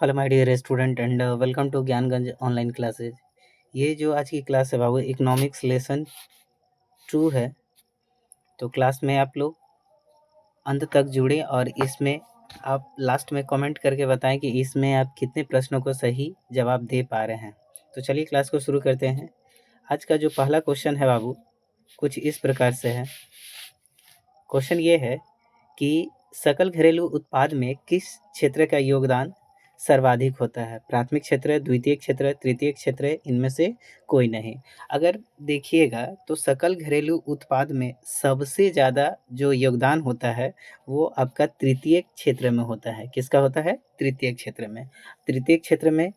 Hello my dear student and welcome to Gyanganj online classes. ये जो आज की क्लास है बाबू इकोनॉमिक्स लेसन 2 है। तो क्लास में आप लोग अंत तक जुड़े और इसमें आप लास्ट में कमेंट करके बताएं कि इसमें आप कितने प्रश्नों को सही जवाब दे पा रहे हैं। तो चलिए क्लास को शुरू करते हैं। आज का जो पहला क्वेश्चन है बाबू कुछ इस प्रकार से है। क्वेश्चन ये है कि सकल घरेलू उत्पाद में किस क्षेत्र का योगदान सर्वाधिक होता है? प्राथमिक क्षेत्र, द्वितीय क्षेत्र, तृतीय क्षेत्र, इनमें से कोई नहीं। अगर देखिएगा तो सकल घरेलू उत्पाद में सबसे ज़्यादा जो योगदान होता है वो आपका तृतीय क्षेत्र में होता है। किसका होता है? तृतीय क्षेत्र में। तृतीय क्षेत्र में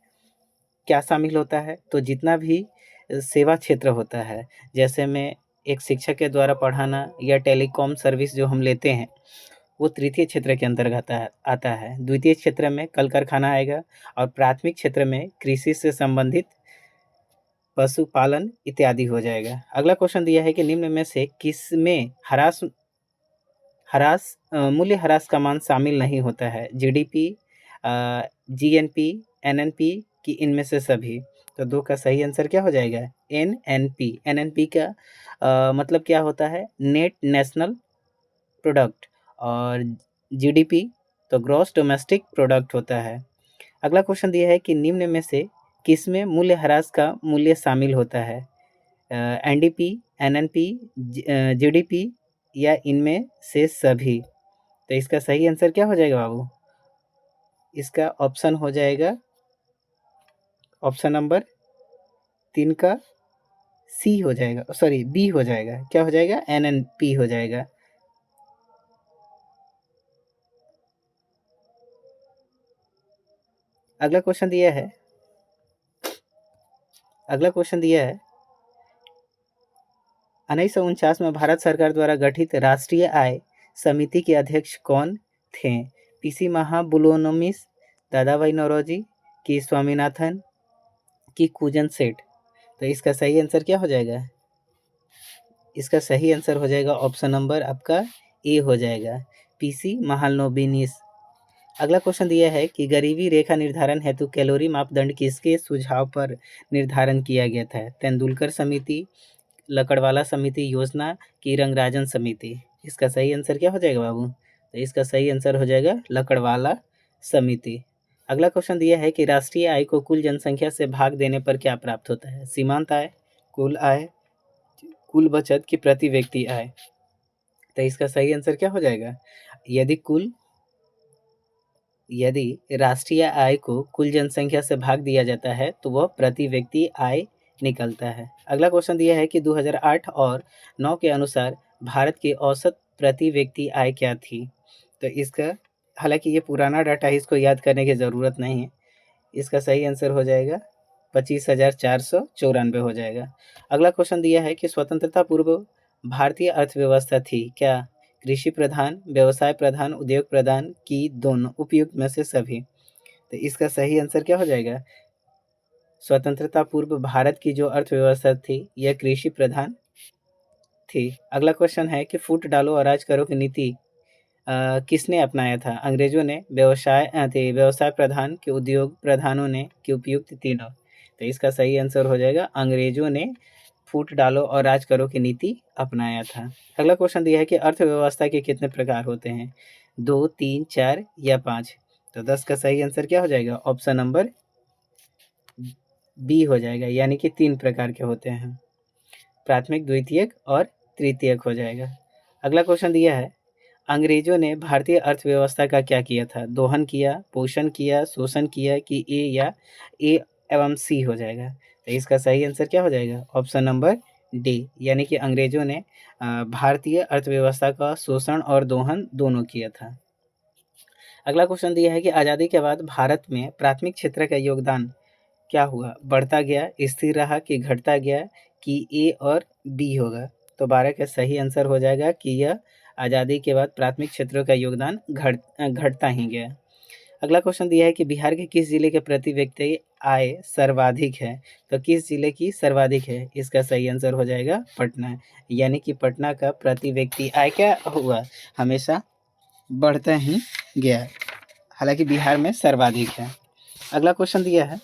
क्या शामिल होता है? तो जितना भी सेवा क्षेत्र होता है, जैसे में एक शिक्षक के द्वारा पढ़ाना या टेलीकॉम सर्विस जो हम लेते हैं वो तृतीय क्षेत्र के अंतर्गत आता है। द्वितीय क्षेत्र में कल कारखाना आएगा और प्राथमिक क्षेत्र में कृषि से संबंधित पशुपालन इत्यादि हो जाएगा। अगला क्वेश्चन दिया है कि निम्न में से किसमें मूल्य ह्रास का मान शामिल नहीं होता है? जीडीपी, जीएनपी, एनएनपी की इनमें से सभी। तो दो का सही आंसर क्या हो जाएगा? एनएनपी। एनएनपी का मतलब क्या होता है? Net national product. और जीडीपी तो ग्रॉस डोमेस्टिक प्रोडक्ट होता है। अगला क्वेश्चन दिया है कि निम्न में से किसमें मूल्य ह्रास का मूल्य शामिल होता है? एनडीपी, एनएनपी, जीडीपी या इनमें से सभी। तो इसका सही आंसर क्या हो जाएगा बाबू? इसका ऑप्शन हो जाएगा ऑप्शन नंबर 3 का सी हो जाएगा, सॉरी बी हो जाएगा। क्या हो जाएगा? एनएनपी हो जाएगा। अगला क्वेश्चन दिया है 1949 में भारत सरकार द्वारा गठित राष्ट्रीय आय समिति के अध्यक्ष कौन थे? पीसी महाबुलोनोमिस, दादाभाई नौरोजी, की स्वामीनाथन, की कुजन सेठ। तो इसका सही आंसर क्या हो जाएगा? इसका सही आंसर हो जाएगा ऑप्शन नंबर आपका ए हो जाएगा, पीसी महालनोबिस। अगला क्वेश्चन दिया है कि गरीबी रेखा निर्धारण हेतु कैलोरी मापदंड किसके सुझाव पर निर्धारण किया गया था? तेंदुलकर समिति, लकड़वाला समिति योजना की रंगराजन समिति। इसका सही आंसर क्या हो जाएगा बाबू? तो इसका सही आंसर हो जाएगा लकड़वाला समिति। अगला क्वेश्चन दिया है कि राष्ट्रीय आय को कुल जनसंख्या से भाग देने पर क्या प्राप्त होता है? सीमांत आय, कुल आय, कुल बचत की प्रति व्यक्ति आय। तो इसका सही आंसर क्या हो जाएगा? यदि राष्ट्रीय आय को कुल जनसंख्या से भाग दिया जाता है तो वह प्रति व्यक्ति आय निकलता है। अगला क्वेश्चन दिया है कि 2008 और 9 के अनुसार भारत की औसत प्रति व्यक्ति आय क्या थी? तो इसका, हालांकि ये पुराना डाटा है, इसको याद करने की ज़रूरत नहीं है। इसका सही आंसर हो जाएगा 25,494 हो जाएगा। अगला क्वेश्चन दिया है कि स्वतंत्रता पूर्व भारतीय अर्थव्यवस्था थी क्या? कृषि प्रधान, व्यवसाय प्रधान, उद्योग प्रधान की दोनों, उपयुक्त में से सभी। तो इसका सही आंसर क्या हो जाएगा? स्वतंत्रता पूर्व भारत की जो अर्थव्यवस्था थी यह कृषि प्रधान थी। अगला क्वेश्चन है कि फूट डालो और राज करो की नीति किसने अपनाया था? अंग्रेजों ने, व्यवसाय प्रधान, के उद्योग प्रधानों ने, कि उपयुक्त तीनों। तो इसका सही आंसर हो जाएगा अंग्रेजों ने फूट डालो और राज करो की नीति अपनाया था। अगला क्वेश्चन दिया है कि अर्थव्यवस्था के कितने प्रकार होते हैं? 2, 3, 4 या 5। तो 10 का सही आंसर क्या हो जाएगा? ऑप्शन नंबर बी हो जाएगा, यानी कि 3 प्रकार के होते हैं, प्राथमिक, द्वितीयक और तृतीयक हो जाएगा। अगला क्वेश्चन दिया है अंग्रेजों ने भारतीय अर्थव्यवस्था का क्या किया था? दोहन किया, पोषण किया, शोषण किया, कि ए एवं सी हो जाएगा। तो इसका सही आंसर क्या हो जाएगा? ऑप्शन नंबर डी, यानी कि अंग्रेजों ने भारतीय अर्थव्यवस्था का शोषण और दोहन दोनों किया था। अगला क्वेश्चन दिया है कि आज़ादी के बाद भारत में प्राथमिक क्षेत्र का योगदान क्या हुआ? बढ़ता गया, स्थिर रहा, कि घटता गया, कि ए और बी होगा। तो 12 का सही आंसर हो जाएगा कि यह आज़ादी के बाद प्राथमिक क्षेत्रों का योगदान घटता ही गया। अगला क्वेश्चन दिया है कि बिहार के किस जिले के प्रति व्यक्ति आय सर्वाधिक है? तो किस जिले की सर्वाधिक है? इसका सही आंसर हो जाएगा पटना, यानी कि पटना का प्रति व्यक्ति आय क्या हुआ? हमेशा बढ़ता ही गया, हालांकि बिहार में सर्वाधिक है। अगला क्वेश्चन दिया है,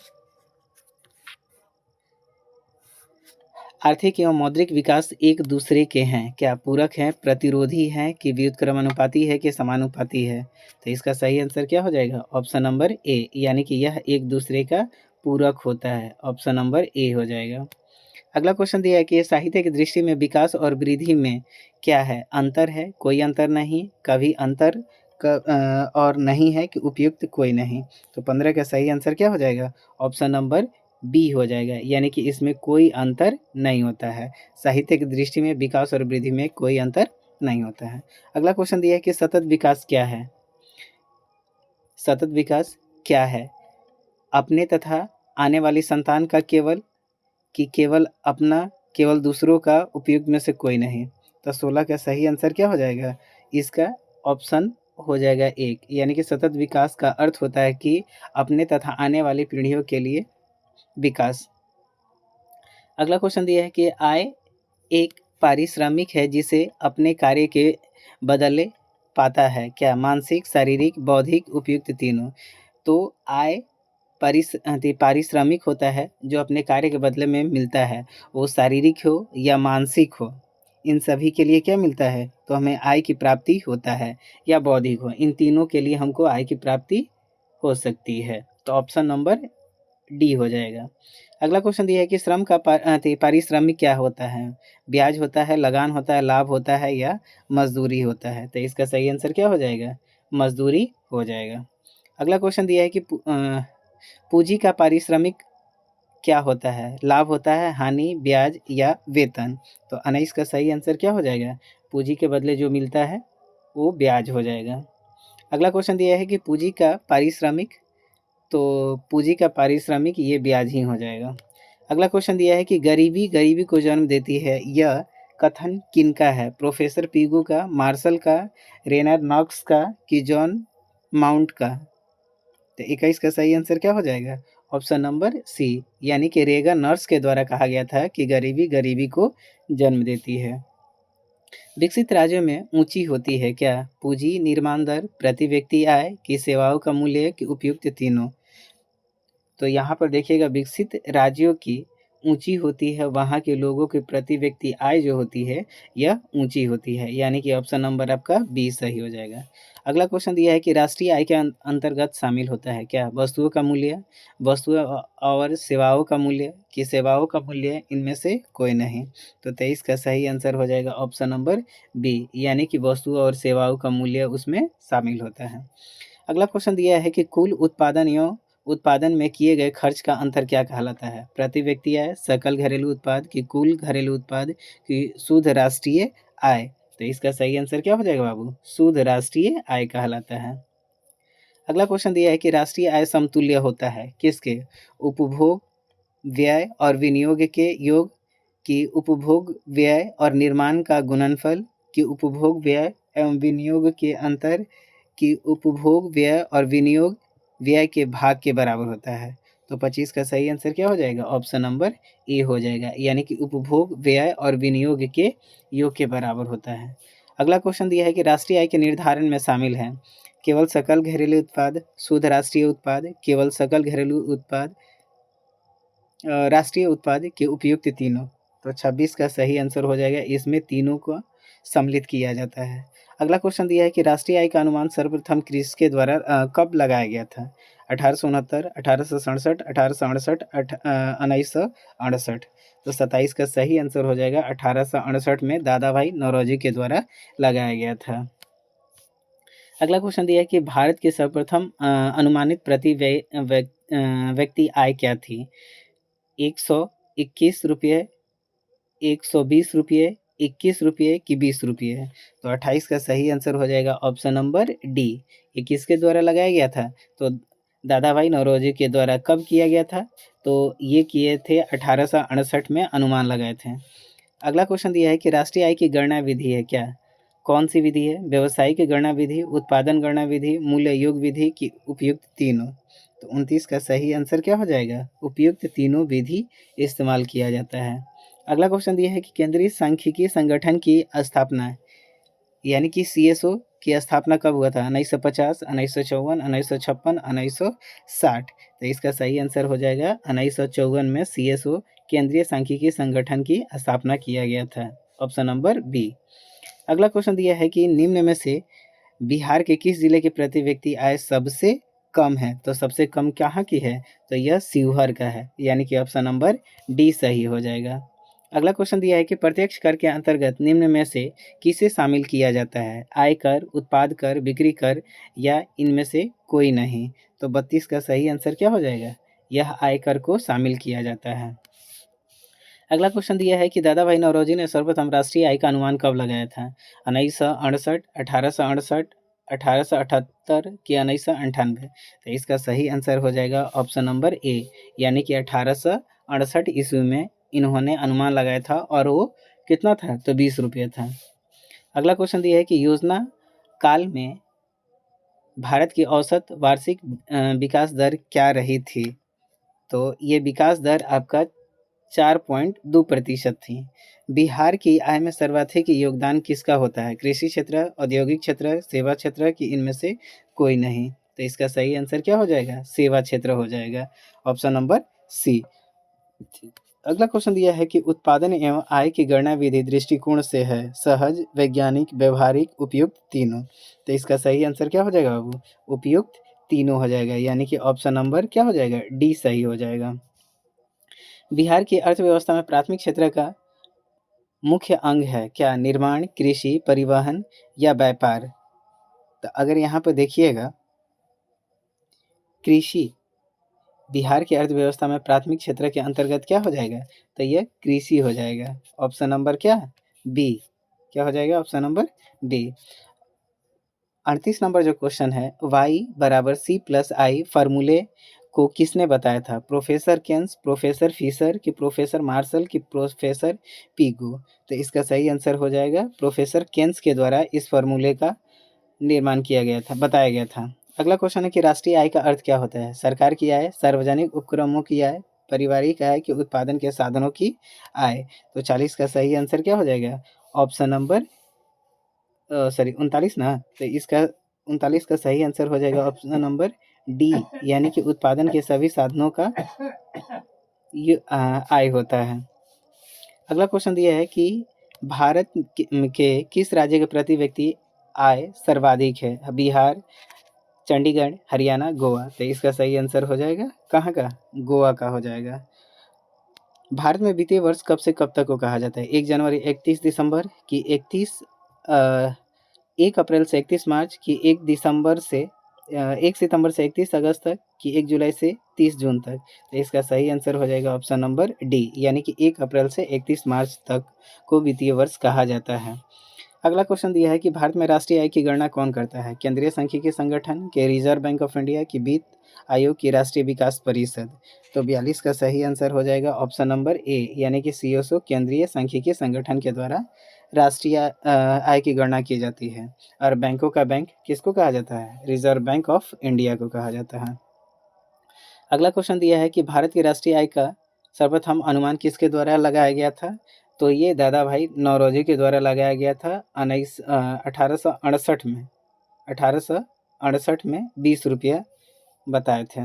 आर्थिक एवं मौद्रिक विकास एक दूसरे के हैं, क्या पूरक हैं, प्रतिरोधी हैं, कि व्युत्क्रमानुपाती है, कि समानुपाती है? तो इसका सही आंसर क्या हो जाएगा? ऑप्शन नंबर ए, यानी कि यह एक दूसरे का पूरक होता है। ऑप्शन नंबर ए हो जाएगा। अगला क्वेश्चन दिया है कि साहित्य की दृष्टि में विकास और वृद्धि में क्या है? अंतर है, कोई अंतर नहीं, कभी अंतर और नहीं है, कि उपयुक्त कोई नहीं। तो 15 का सही आंसर क्या हो जाएगा? ऑप्शन नंबर बी हो जाएगा, यानी कि इसमें कोई अंतर नहीं होता है। साहित्य की दृष्टि में विकास और वृद्धि में कोई अंतर नहीं होता है। अगला क्वेश्चन दिया है कि सतत विकास क्या है? सतत विकास क्या है? अपने तथा आने वाली संतान का केवल, कि केवल अपना, केवल दूसरों का, उपयुक्त में से कोई नहीं। तो 16 का सही आंसर क्या हो जाएगा? इसका ऑप्शन हो जाएगा एक, यानी कि सतत विकास का अर्थ होता है कि अपने तथा आने वाली पीढ़ियों के लिए विकास। अगला क्वेश्चन दिया है कि आय एक पारिश्रमिक है जिसे अपने कार्य के बदले पाता है, क्या? मानसिक, शारीरिक, बौद्धिक, उपयुक्त तीनों। तो आय पारिश्रमिक होता है जो अपने कार्य के बदले में मिलता है, वो शारीरिक हो या मानसिक हो, इन सभी के लिए क्या मिलता है? तो हमें आय की प्राप्ति होता है, या बौद्धिक हो, इन तीनों के लिए हमको आय की प्राप्ति हो सकती है। तो ऑप्शन नंबर डी हो जाएगा। अगला क्वेश्चन दिया है कि श्रम का पारिश्रमिक क्या होता है? ब्याज होता है, लगान होता है, लाभ होता है, या मजदूरी होता है? तो इसका सही आंसर क्या हो जाएगा? मजदूरी हो जाएगा। अगला क्वेश्चन दिया है कि पूंजी का पारिश्रमिक क्या होता है? लाभ होता है, हानि, ब्याज, या वेतन? तो 19 का सही आंसर क्या हो जाएगा? पूंजी के बदले जो मिलता है वो ब्याज हो जाएगा। अगला क्वेश्चन दिया है कि पूंजी का पारिश्रमिक, तो पूंजी का पारिश्रमिक ये ब्याज ही हो जाएगा। अगला क्वेश्चन दिया है कि गरीबी गरीबी को जन्म देती है, यह कथन किनका है? प्रोफेसर पीगू का, मार्शल का, रेनर नॉक्स का, कि जॉन माउंट का? तो 21 का सही आंसर क्या हो जाएगा? ऑप्शन नंबर सी, यानी कि रेगा नर्स के द्वारा कहा गया था कि गरीबी गरीबी को जन्म देती है। विकसित राज्यों में ऊंची होती है, क्या? पूंजी, निर्माण दर, प्रति व्यक्ति आय, कि सेवाओं का मूल्य, कि उपयुक्त तीनों? तो यहाँ पर देखिएगा, विकसित राज्यों की ऊंची होती है वहाँ के लोगों के प्रति व्यक्ति आय जो होती है यह ऊंची होती है, यानी कि ऑप्शन नंबर आपका बी सही हो जाएगा। अगला क्वेश्चन दिया है कि राष्ट्रीय आय के अंतर्गत शामिल होता है, क्या? वस्तुओं का मूल्य, वस्तुओं और सेवाओं का मूल्य, कि सेवाओं का मूल्य, इनमें से कोई नहीं। तो 23 का सही आंसर हो जाएगा ऑप्शन नंबर बी, यानी कि वस्तुओं और सेवाओं का मूल्य उसमें शामिल होता है। अगला क्वेश्चन दिया है कि कुल उत्पादन एवं उत्पादन में किए गए खर्च का अंतर क्या कहलाता है? प्रति व्यक्ति आय, सकल घरेलू उत्पाद, की कुल घरेलू उत्पाद, की शुद्ध राष्ट्रीय आय? तो इसका सही आंसर क्या हो जाएगा बाबू? शुद्ध राष्ट्रीय आय कहलाता है। अगला क्वेश्चन दिया है कि राष्ट्रीय आय समतुल्य होता है किसके? उपभोग, व्यय और विनियोग के योग, की उपभोग, व्यय और निर्माण का गुणनफल, की उपभोग, व्यय एवं विनियोग के अंतर, की उपभोग, व्यय और विनियोग व्यय के भाग के बराबर होता है? तो 25 का सही आंसर क्या हो जाएगा? ऑप्शन नंबर ए हो जाएगा, यानी कि उपभोग, व्यय और विनियोग के योग के बराबर होता है। अगला क्वेश्चन दिया है कि राष्ट्रीय आय के निर्धारण में शामिल है, केवल सकल घरेलू उत्पाद, शुद्ध राष्ट्रीय उत्पाद, केवल सकल घरेलू उत्पाद, राष्ट्रीय उत्पाद, के उपयुक्त तीनों? तो 26 का सही आंसर हो जाएगा, इसमें तीनों को सम्मिलित किया जाता है। अगला क्वेश्चन दिया है कि राष्ट्रीय आय का अनुमान सर्वप्रथम किसके द्वारा कब लगाया गया था? 1869, 1867, 1868, 1968? तो 27 का सही आंसर हो जाएगा 1868 में दादा भाई नौरोजी के द्वारा लगाया गया था। अगला क्वेश्चन दिया है कि भारत की सर्वप्रथम अनुमानित प्रति व्यक्ति आय क्या थी? 121 रुपये, 120 रुपये, 21 रुपये, कि 20 रुपये? तो 28 का सही आंसर हो जाएगा ऑप्शन नंबर डी। ये किसके द्वारा लगाया गया था? तो दादा भाई नौरोजी के द्वारा कब किया गया था? तो ये किए थे 1868 में अनुमान लगाए थे। अगला क्वेश्चन दिया है कि राष्ट्रीय आय की गणना विधि है, क्या? कौन सी विधि है? व्यवसायिक गणना विधि, उत्पादन गणना विधि, मूल्य योग विधि, की उपयुक्त तीनों? तो 29 का सही आंसर क्या हो जाएगा? उपयुक्त तीनों विधि इस्तेमाल किया जाता है। अगला क्वेश्चन दिया है कि केंद्रीय सांख्यिकी संगठन की स्थापना, यानी कि CSO की स्थापना कब हुआ था? 1950, 1954, 1956, 1960? तो इसका सही आंसर हो जाएगा 1954 में CSO केंद्रीय सांख्यिकी संगठन की स्थापना किया गया था। Option number B. अगला क्वेश्चन दिया है कि निम्न में से बिहार के किस जिले की प्रति व्यक्ति आय सबसे कम है? तो सबसे कम कहाँ की है? तो यह शिवहर का है, यानी कि ऑप्शन नंबर डी सही हो जाएगा। अगला क्वेश्चन दिया है कि प्रत्यक्ष कर के अंतर्गत निम्न में से किसे शामिल किया जाता है? आय कर, उत्पाद कर, बिक्री कर या इनमें से कोई नहीं? तो 32 का सही आंसर क्या हो जाएगा? यह आयकर को शामिल किया जाता है। अगला क्वेश्चन दिया है कि दादा भाई नौरोजी ने सर्वप्रथम राष्ट्रीय आय का अनुमान कब लगाया था? 1968, 1868, 1878 कि 1998? तो इसका सही आंसर हो जाएगा ऑप्शन नंबर ए, यानी कि 1868 ईस्वी में इन्होंने अनुमान लगाया था और वो कितना था? तो 20 रुपये था। अगला क्वेश्चन दिया है कि योजना काल में भारत की औसत वार्षिक विकास दर क्या रही थी? तो ये विकास दर आपका 4.2% थी। बिहार की आय में सर्वाधिक योगदान किसका होता है? कृषि क्षेत्र, औद्योगिक क्षेत्र, सेवा क्षेत्र कि इनमें से कोई नहीं? तो इसका सही आंसर क्या हो जाएगा? सेवा क्षेत्र हो जाएगा, ऑप्शन नंबर सी। अगला क्वेश्चन दिया है कि उत्पादन एवं आय की गणना विधि दृष्टिकोण से है सहज, वैज्ञानिक, व्यवहारिक, उपयुक्त, तीनों? तो इसका सही आंसर क्या हो जाएगा बाबू? उपयुक्त तीनों हो जाएगा, यानी कि ऑप्शन नंबर क्या हो जाएगा? डी सही हो जाएगा। बिहार की अर्थव्यवस्था में प्राथमिक क्षेत्र का मुख्य अंग है क्या? निर्माण, कृषि, परिवहन या व्यापार? तो अगर यहाँ पे देखिएगा, कृषि बिहार की अर्थव्यवस्था में प्राथमिक क्षेत्र के अंतर्गत क्या हो जाएगा? तो यह कृषि हो जाएगा, ऑप्शन नंबर क्या? बी। क्या हो जाएगा? Option number B. 38 नंबर जो क्वेश्चन है, y बराबर सी प्लस आई फार्मूले को किसने बताया था? प्रोफेसर केन्स, प्रोफेसर फिशर कि प्रोफेसर मार्शल कि प्रोफेसर पीगू? तो इसका सही आंसर हो जाएगा प्रोफेसर केन्स के द्वारा इस फार्मूले का निर्माण किया गया था, बताया गया था। अगला क्वेश्चन है कि राष्ट्रीय आय का अर्थ क्या होता है? सरकार की आय, सार्वजनिक उपक्रमों की आय, पारिवारिक आय कि उत्पादन के साधनों की आय? तो 40 का सही आंसर क्या हो जाएगा? ऑप्शन नंबर 39 ना? तो इसका 39 का सही आंसर हो जाएगा ऑप्शन नंबर डी, यानी कि उत्पादन के सभी साधनों का ये आय होता है। अगला क्वेश्चन दिया है कि भारत के किस राज्य के प्रति व्यक्ति आय सर्वाधिक है? बिहार, चंडीगढ़, हरियाणा, गोवा? तो इसका सही आंसर हो जाएगा कहाँ का? गोवा का हो जाएगा। भारत में वित्तीय वर्ष कब से कब तक को कहा जाता है? 1 जनवरी 31 दिसंबर कि 1 अप्रैल से 31 मार्च कि 1 सितंबर से 31 अगस्त तक कि 1 जुलाई से 30 जून तक? तो इसका सही आंसर हो जाएगा ऑप्शन नंबर डी, यानी कि 1 अप्रैल से 31 मार्च तक को वित्तीय वर्ष कहा जाता है। अगला क्वेश्चन दिया है कि भारत में राष्ट्रीय आय की गणना कौन करता है? केंद्रीय सांख्यिकी संगठन के, रिजर्व बैंक ऑफ इंडिया की, वित्त आयोग की, राष्ट्रीय विकास परिषद? तो 42 का सही आंसर हो जाएगा ऑप्शन नंबर ए, यानी कि CSO केंद्रीय सांख्यिकी संगठन के द्वारा राष्ट्रीय आय की गणना की जाती है। और बैंकों का बैंक किसको कहा जाता है? रिजर्व बैंक ऑफ इंडिया को कहा जाता है। अगला क्वेश्चन दिया है कि भारत की राष्ट्रीय आय का सर्वप्रथम अनुमान किसके द्वारा लगाया गया था? तो ये दादा भाई नौरोजी के द्वारा लगाया गया था 1868 में। 1868 में 20 रुपया बताए थे।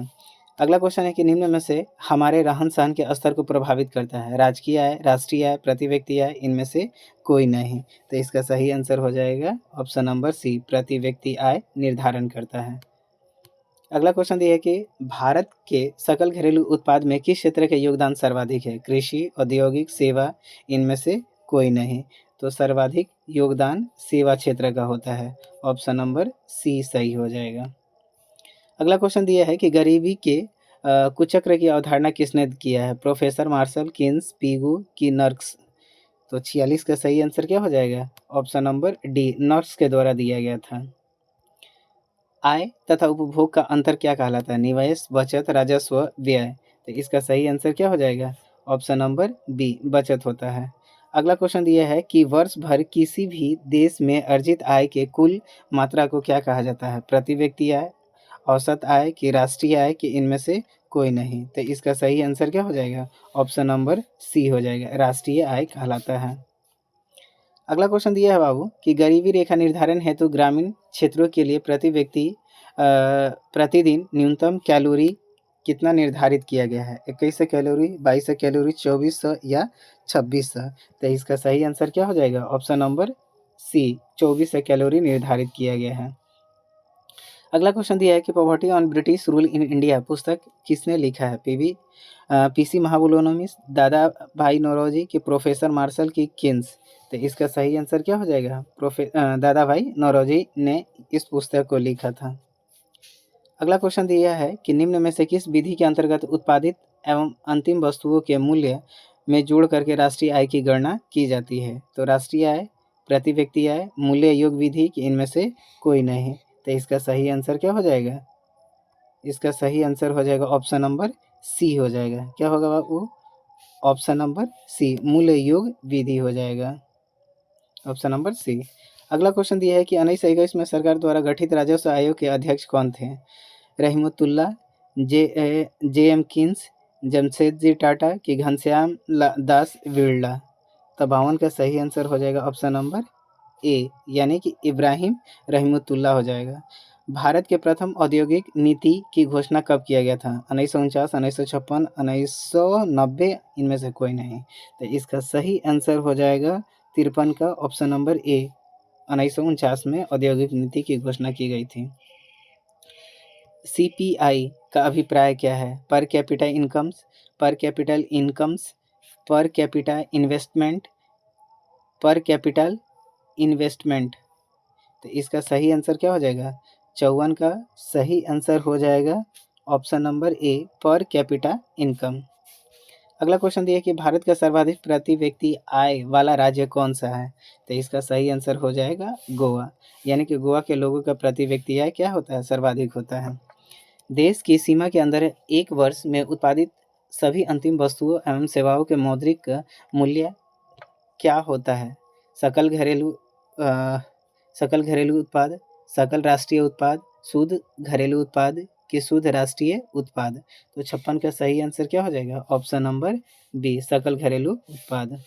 अगला क्वेश्चन है कि निम्न में से हमारे रहन सहन के स्तर को प्रभावित करता है? राजकीय आय, राष्ट्रीय आय, प्रति व्यक्ति आय, इनमें से कोई नहीं? तो इसका सही आंसर हो जाएगा ऑप्शन नंबर सी, प्रति व्यक्ति आय निर्धारण करता है। अगला क्वेश्चन दिया है कि भारत के सकल घरेलू उत्पाद में किस क्षेत्र का योगदान सर्वाधिक है? कृषि, औद्योगिक, सेवा, इनमें से कोई नहीं? तो सर्वाधिक योगदान सेवा क्षेत्र का होता है, ऑप्शन नंबर सी सही हो जाएगा। अगला क्वेश्चन दिया है कि गरीबी के कुचक्र की अवधारणा किसने किया है? प्रोफेसर मार्शल, किन्स, पीगू कि नर्क्स? तो 46 का सही आंसर क्या हो जाएगा? ऑप्शन नंबर डी, नर्क्स के द्वारा दिया गया था। आय तथा उपभोग का अंतर क्या कहलाता है? निवेश, बचत, राजस्व, व्यय? तो इसका सही आंसर क्या हो जाएगा? ऑप्शन नंबर बी, बचत होता है। अगला क्वेश्चन दिया है कि वर्ष भर किसी भी देश में अर्जित आय के कुल मात्रा को क्या कहा जाता है? प्रति व्यक्ति आय, औसत आय कि राष्ट्रीय आय कि इनमें से कोई नहीं? तो इसका सही आंसर क्या हो जाएगा? ऑप्शन नंबर सी हो जाएगा, राष्ट्रीय आय कहलाता है। अगला क्वेश्चन दिया है बाबू कि गरीबी रेखा निर्धारण हेतु ग्रामीण क्षेत्रों के लिए प्रति व्यक्ति प्रतिदिन न्यूनतम कितना निर्धारित किया गया है? 2100 कैलोरी, 2200 कैलोरी, 2400 या 2600? तो इसका सही आंसर क्या हो जाएगा? ऑप्शन नंबर सी, 2400 कैलोरी निर्धारित किया गया है। अगला क्वेश्चन दिया है कि poverty on British rule in India पुस्तक किसने लिखा है? पीसी महाबुलोनोमिस, दादा भाई नौरोजी की प्रोफेसर मार्शल की किन्स? तो इसका सही आंसर क्या हो जाएगा? दादा भाई नौरोजी ने इस पुस्तक को लिखा था। अगला क्वेश्चन दिया है कि निम्न में से किस विधि के अंतर्गत उत्पादित एवं अंतिम वस्तुओं के मूल्य में जोड़ करके राष्ट्रीय आय की गणना की जाती है? तो राष्ट्रीय आय, प्रति व्यक्ति आय, मूल्य योग विधि की इनमें से कोई नहीं। तो इसका सही आंसर क्या हो जाएगा? इसका सही आंसर हो जाएगा ऑप्शन नंबर सी हो जाएगा। क्या होगा बाबू? ऑप्शन नंबर सी, मूल्य योग विधि हो जाएगा। Option number C. अगला क्वेश्चन दिया है कि 1921 में सरकार द्वारा गठित राजस्व आयोग के अध्यक्ष कौन थे? रहीमतुल्ला, जे एम किन्स, जमशेदजी टाटा की घनश्याम दास बिरला? तो 52 का सही आंसर हो जाएगा ऑप्शन नंबर ए, यानी कि इब्राहिम रहीमतुल्ला हो जाएगा। भारत के प्रथम औद्योगिक नीति की घोषणा कब किया गया था? 1949, 1956, 1990, इनमें से कोई नहीं। तो इसका सही आंसर हो जाएगा 53 का ऑप्शन नंबर ए, 1949 में औद्योगिक नीति की घोषणा की गई थी। सीपीआई का अभिप्राय क्या है? पर कैपिटा इनकम्स, पर capital incomes, per capita investment, पर कैपिटल इन्वेस्टमेंट? तो इसका सही आंसर क्या हो जाएगा? 54 का सही आंसर हो जाएगा option number A, per capita income. अगला क्वेश्चन दिया कि भारत का सर्वाधिक प्रति व्यक्ति आय वाला राज्य कौन सा है? तो इसका सही आंसर हो जाएगा गोवा, यानी कि गोवा के लोगों का प्रति व्यक्ति आय क्या होता है? सर्वाधिक होता है। देश की सीमा के अंदर एक वर्ष में उत्पादित सभी अंतिम वस्तुओं एवं सेवाओं के मौद्रिक मूल्य क्या होता है? सकल घरेलू उत्पाद, सकल राष्ट्रीय उत्पाद, शुद्ध घरेलू उत्पाद कि शुद्ध राष्ट्रीय उत्पाद? तो 56 का सही आंसर क्या हो जाएगा? ऑप्शन नंबर बी, सकल घरेलू उत्पाद।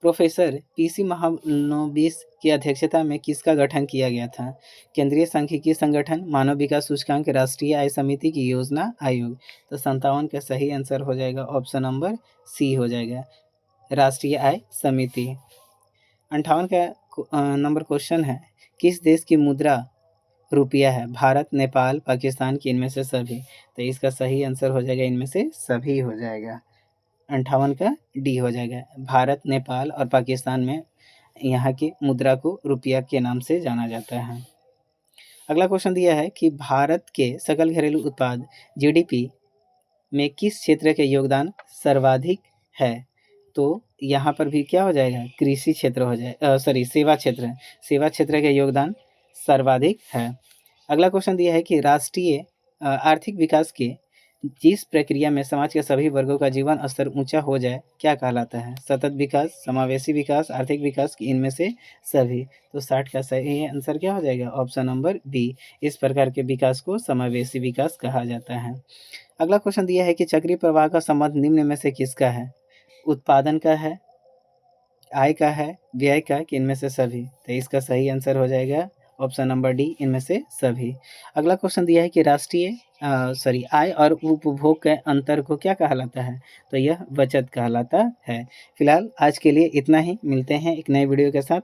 प्रोफेसर पीसी महालनोबिस की अध्यक्षता में किसका गठन किया गया था? केंद्रीय सांख्यिकी संगठन, मानव विकास सूचकांक, राष्ट्रीय आय समिति की योजना आयोग? तो 57 का सही आंसर हो जाएगा ऑप्शन नंबर सी हो जाएगा, राष्ट्रीय आय समिति। 58 का नंबर क्वेश्चन है, किस देश की मुद्रा रुपया है? भारत, नेपाल, पाकिस्तान की इनमें से सभी? तो इसका सही आंसर हो जाएगा इनमें से सभी हो जाएगा। 58 का डी हो जाएगा। भारत, नेपाल और पाकिस्तान में यहाँ की मुद्रा को रुपया के नाम से जाना जाता है। अगला क्वेश्चन दिया है कि भारत के सकल घरेलू उत्पाद जीडीपी में किस क्षेत्र के योगदान सर्वाधिक है? तो यहाँ पर भी क्या हो जाएगा? कृषि क्षेत्र हो जाए, सेवा क्षेत्र, सेवा क्षेत्र के योगदान सर्वाधिक है। अगला क्वेश्चन दिया है कि राष्ट्रीय आर्थिक विकास के जिस प्रक्रिया में समाज के सभी वर्गों का जीवन स्तर ऊंचा हो जाए क्या कहलाता है? सतत विकास, समावेशी विकास, आर्थिक विकास की इनमें से सभी? तो 60 का सही आंसर क्या हो जाएगा? ऑप्शन नंबर बी, इस प्रकार के विकास को समावेशी विकास कहा जाता है। अगला क्वेश्चन दिया है कि चक्रीय प्रवाह का संबंध निम्न में से किसका है? उत्पादन का है, आय का है, व्यय का कि इनमें से सभी? तो इसका सही आंसर हो जाएगा ऑप्शन नंबर डी, इनमें से सभी। अगला क्वेश्चन दिया है कि आय और उपभोग के अंतर को क्या कहलाता है? तो यह बचत कहलाता है। फिलहाल आज के लिए इतना ही, मिलते हैं एक नए वीडियो के साथ।